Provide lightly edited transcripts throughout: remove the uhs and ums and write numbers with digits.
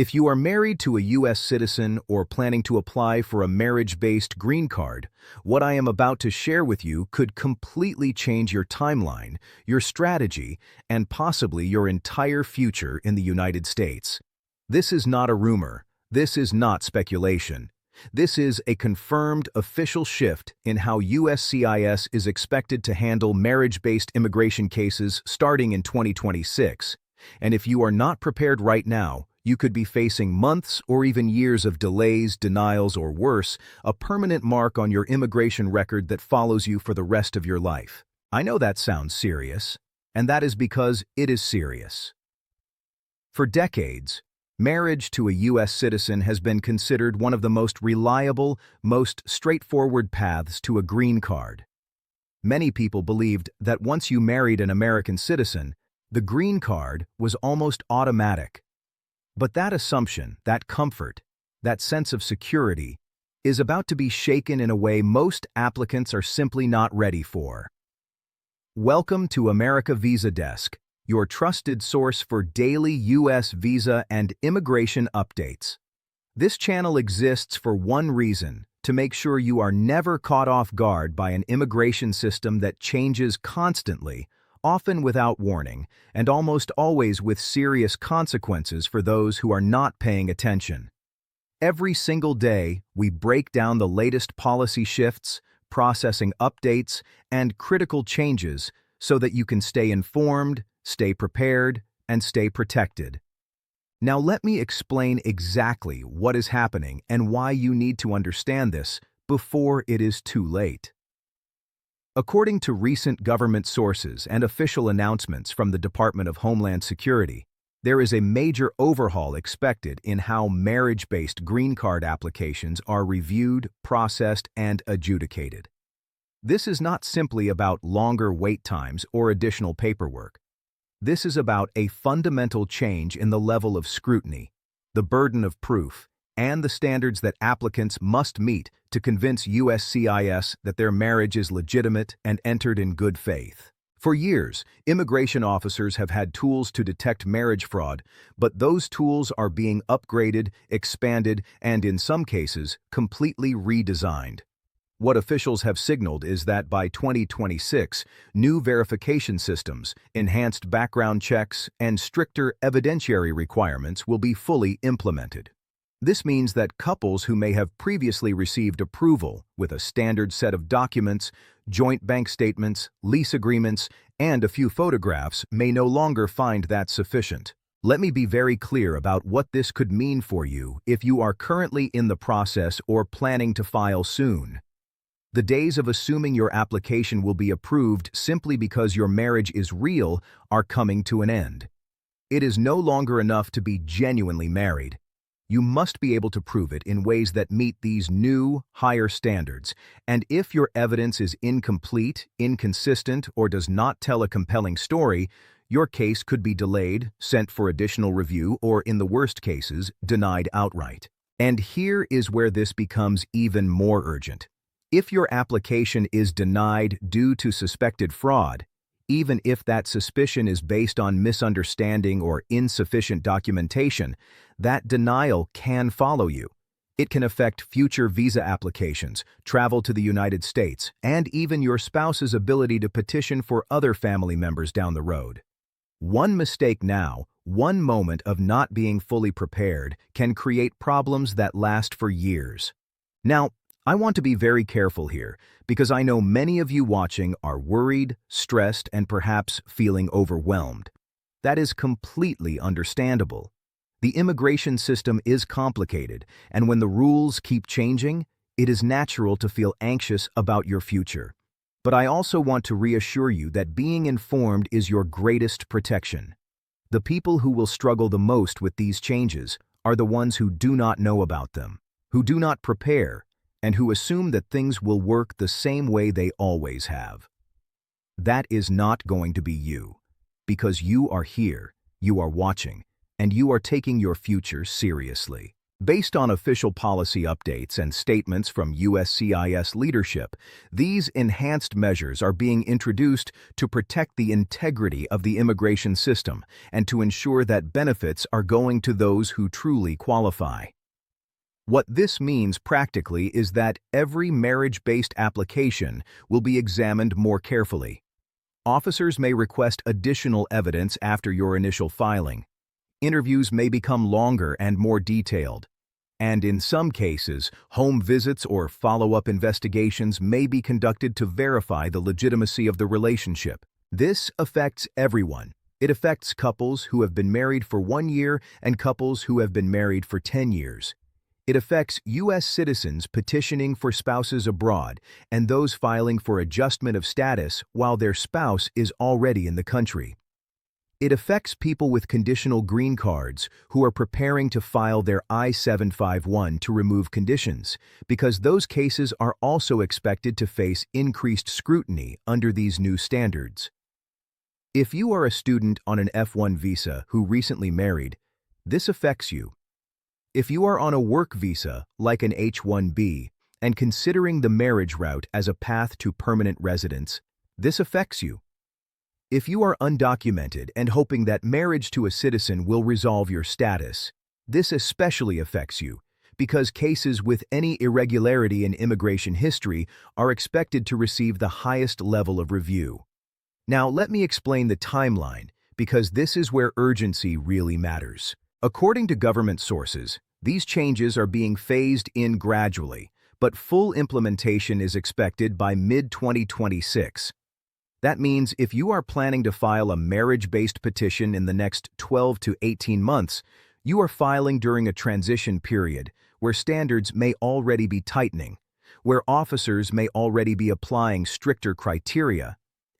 If you are married to a U.S. citizen or planning to apply for a marriage-based green card, what I am about to share with you could completely change your timeline, your strategy, and possibly your entire future in the United States. This is not a rumor. This is not speculation. This is a confirmed official shift in how USCIS is expected to handle marriage-based immigration cases starting in 2026. And if you are not prepared right now, you could be facing months or even years of delays, denials, or worse, a permanent mark on your immigration record that follows you for the rest of your life. I know that sounds serious, and that is because it is serious. For decades, marriage to a U.S. citizen has been considered one of the most reliable, most straightforward paths to a green card. Many people believed that once you married an American citizen, the green card was almost automatic. But that assumption, that comfort, that sense of security, is about to be shaken in a way most applicants are simply not ready for. Welcome to America Visa Desk, your trusted source for daily U.S. visa and immigration updates. This channel exists for one reason: to make sure you are never caught off guard by an immigration system that changes constantly, often without warning, and almost always with serious consequences for those who are not paying attention. Every single day, we break down the latest policy shifts, processing updates, and critical changes so that you can stay informed, stay prepared, and stay protected. Now let me explain exactly what is happening and why you need to understand this before it is too late. According to recent government sources and official announcements from the Department of Homeland Security, there is a major overhaul expected in how marriage-based green card applications are reviewed, processed, and adjudicated. This is not simply about longer wait times or additional paperwork. This is about a fundamental change in the level of scrutiny, the burden of proof, and the standards that applicants must meet to convince USCIS that their marriage is legitimate and entered in good faith. For years, immigration officers have had tools to detect marriage fraud, but those tools are being upgraded, expanded, and in some cases, completely redesigned. What officials have signaled is that by 2026, new verification systems, enhanced background checks, and stricter evidentiary requirements will be fully implemented. This means that couples who may have previously received approval with a standard set of documents, joint bank statements, lease agreements, and a few photographs may no longer find that sufficient. Let me be very clear about what this could mean for you if you are currently in the process or planning to file soon. The days of assuming your application will be approved simply because your marriage is real are coming to an end. It is no longer enough to be genuinely married. You must be able to prove it in ways that meet these new, higher standards, and if your evidence is incomplete, inconsistent, or does not tell a compelling story, your case could be delayed, sent for additional review, or in the worst cases, denied outright. And here is where this becomes even more urgent. If your application is denied due to suspected fraud, even if that suspicion is based on misunderstanding or insufficient documentation, that denial can follow you. It can affect future visa applications, travel to the United States, and even your spouse's ability to petition for other family members down the road. One mistake now, one moment of not being fully prepared, can create problems that last for years. Now, I want to be very careful here, because I know many of you watching are worried, stressed, and perhaps feeling overwhelmed. That is completely understandable. The immigration system is complicated, and when the rules keep changing, it is natural to feel anxious about your future. But I also want to reassure you that being informed is your greatest protection. The people who will struggle the most with these changes are the ones who do not know about them, who do not prepare, and who assume that things will work the same way they always have. That is not going to be you, because you are here, you are watching, and you are taking your future seriously. Based on official policy updates and statements from USCIS leadership, these enhanced measures are being introduced to protect the integrity of the immigration system and to ensure that benefits are going to those who truly qualify. What this means practically is that every marriage-based application will be examined more carefully. Officers may request additional evidence after your initial filing. Interviews may become longer and more detailed. And in some cases, home visits or follow-up investigations may be conducted to verify the legitimacy of the relationship. This affects everyone. It affects couples who have been married for 1 year and couples who have been married for 10 years. It affects U.S. citizens petitioning for spouses abroad and those filing for adjustment of status while their spouse is already in the country. It affects people with conditional green cards who are preparing to file their I-751 to remove conditions, because those cases are also expected to face increased scrutiny under these new standards. If you are a student on an F1 visa who recently married, this affects you. If you are on a work visa, like an H-1B, and considering the marriage route as a path to permanent residence, this affects you. If you are undocumented and hoping that marriage to a citizen will resolve your status, this especially affects you, because cases with any irregularity in immigration history are expected to receive the highest level of review. Now, let me explain the timeline, because this is where urgency really matters. According to government sources, these changes are being phased in gradually, but full implementation is expected by mid-2026. That means if you are planning to file a marriage-based petition in the next 12 to 18 months, you are filing during a transition period where standards may already be tightening, where officers may already be applying stricter criteria,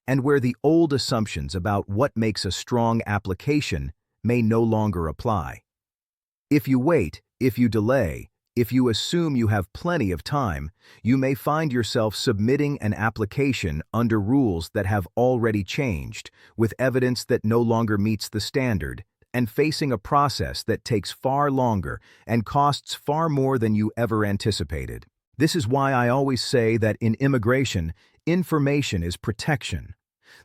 and where the old assumptions about what makes a strong application may no longer apply. If you wait, if you delay, if you assume you have plenty of time, you may find yourself submitting an application under rules that have already changed, with evidence that no longer meets the standard, and facing a process that takes far longer and costs far more than you ever anticipated. This is why I always say that in immigration, information is protection.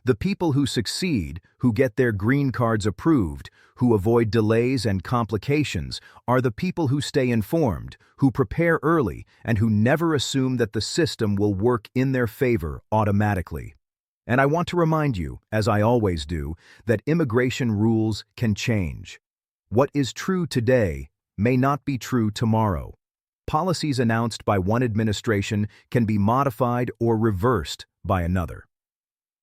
The people who succeed, who get their green cards approved, who avoid delays and complications, are the people who stay informed, who prepare early, and who never assume that the system will work in their favor automatically. And I want to remind you, as I always do, that immigration rules can change. What is true today may not be true tomorrow. Policies announced by one administration can be modified or reversed by another.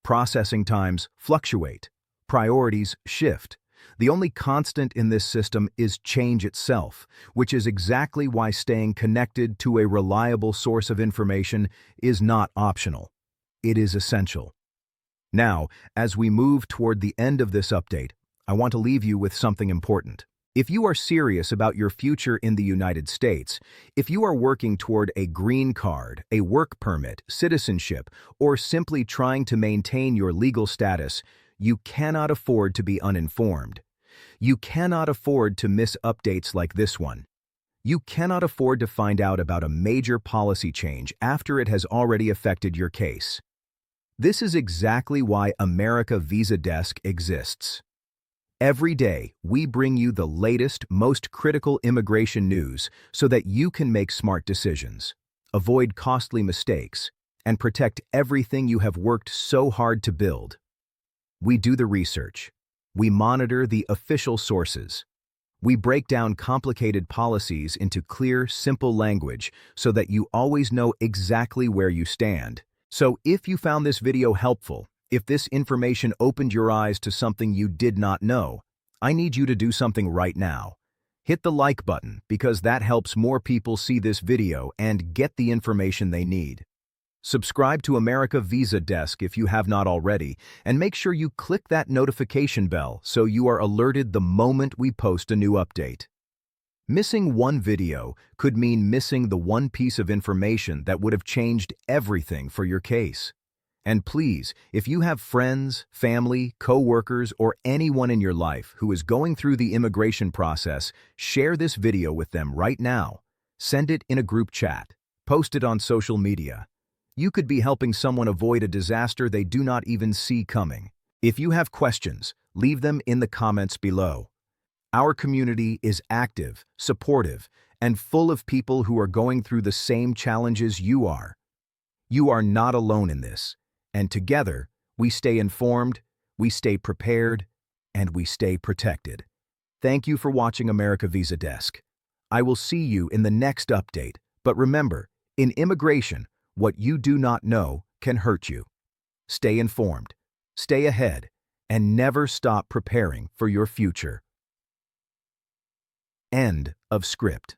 Processing times fluctuate. Priorities shift. The only constant in this system is change itself, which is exactly why staying connected to a reliable source of information is not optional. It is essential. Now, as we move toward the end of this update, I want to leave you with something important. If you are serious about your future in the United States, if you are working toward a green card, a work permit, citizenship, or simply trying to maintain your legal status, you cannot afford to be uninformed. You cannot afford to miss updates like this one. You cannot afford to find out about a major policy change after it has already affected your case. This is exactly why America Visa Desk exists. Every day, we bring you the latest, most critical immigration news so that you can make smart decisions, avoid costly mistakes, and protect everything you have worked so hard to build. We do the research. We monitor the official sources. We break down complicated policies into clear, simple language so that you always know exactly where you stand. So if you found this video helpful, if this information opened your eyes to something you did not know, I need you to do something right now. Hit the like button because that helps more people see this video and get the information they need. Subscribe to America Visa Desk if you have not already, and make sure you click that notification bell so you are alerted the moment we post a new update. Missing one video could mean missing the one piece of information that would have changed everything for your case. And please, if you have friends, family, co-workers, or anyone in your life who is going through the immigration process, share this video with them right now. Send it in a group chat. Post it on social media. You could be helping someone avoid a disaster they do not even see coming. If you have questions, leave them in the comments below. Our community is active, supportive, and full of people who are going through the same challenges you are. You are not alone in this, and together, we stay informed, we stay prepared, and we stay protected. Thank you for watching America Visa Desk. I will see you in the next update, but remember, in immigration, what you do not know can hurt you. Stay informed, stay ahead, and never stop preparing for your future. End of script.